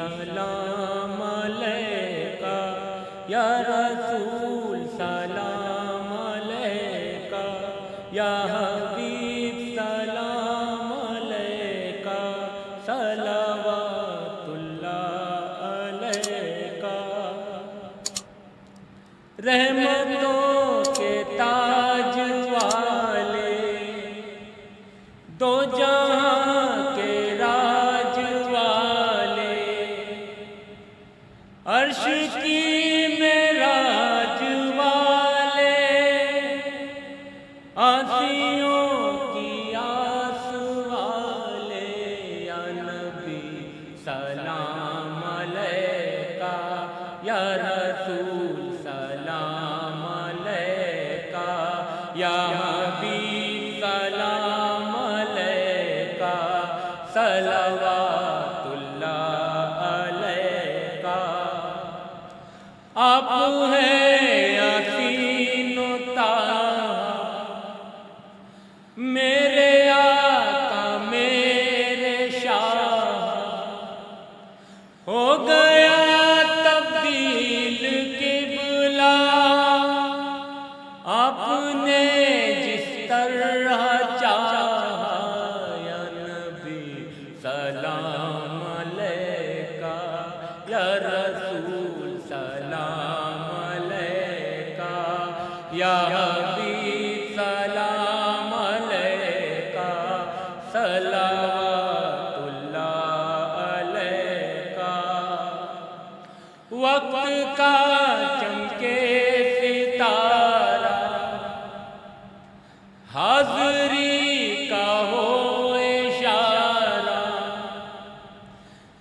سلام علیکہ یا رسول سلام علیکہ یا حبیب سلام علیکہ صلوات اللہ علیکہ رحمتوں کے تاج والے دو جہاں کے راج والے عرش کی معراج والے آسیوں کی آس والے یا نبی سلام علیکہ یا رسول سلام علیکہ یا حبیب سلام علیکہ صلوات اللہ علیکہ آپ ہیں یاسین و طٰہٰ میرے آقا میرے شاہ ہو گیا تبدیل قبلہ آپ نے جس طرح چاہا یا نبی سلام علیکہ یا رسول سلام علیکہ یا حبیب سلام علیکہ صلوات اللہ علیکہ وقت کا چمکے ستارہ حاضری کا ہو اشارہ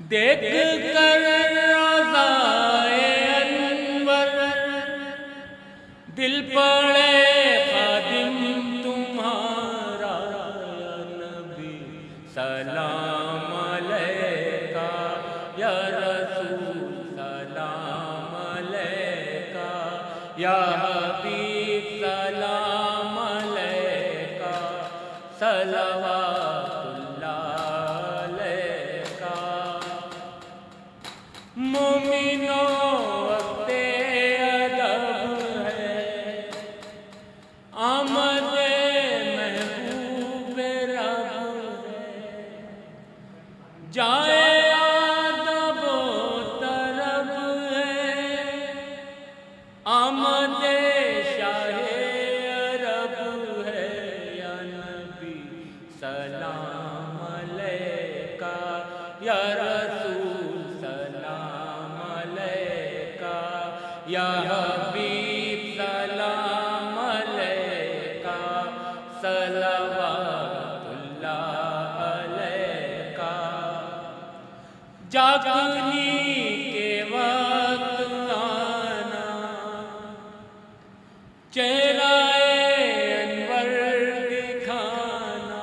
دیکھ کر روضائے انور دل پڑے خادم تمہارا یا نبی سلام علیکہ یا رسول سلام علیکہ یا حبیب سلام علیکہ صلوات اللہ علیکہ مومنوں وقت ادب ہے آمد محبوب رب ہے جائے آدب و طرب ہے آمد شاہ عرب ہے یا نبی سلام علیکہ یا رسول سلام علیکہ یا حبیب سلام علیکہ صلوات اللہ علیکہ جاگنی کے وقت آنا چہرہ انور دکھانا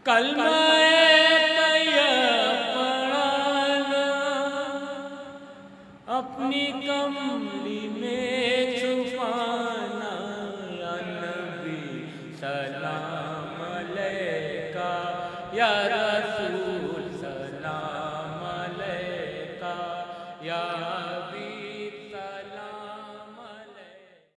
کلمہ طیب پڑھانا اپنی کملی میں چھپانا یا نبی سلام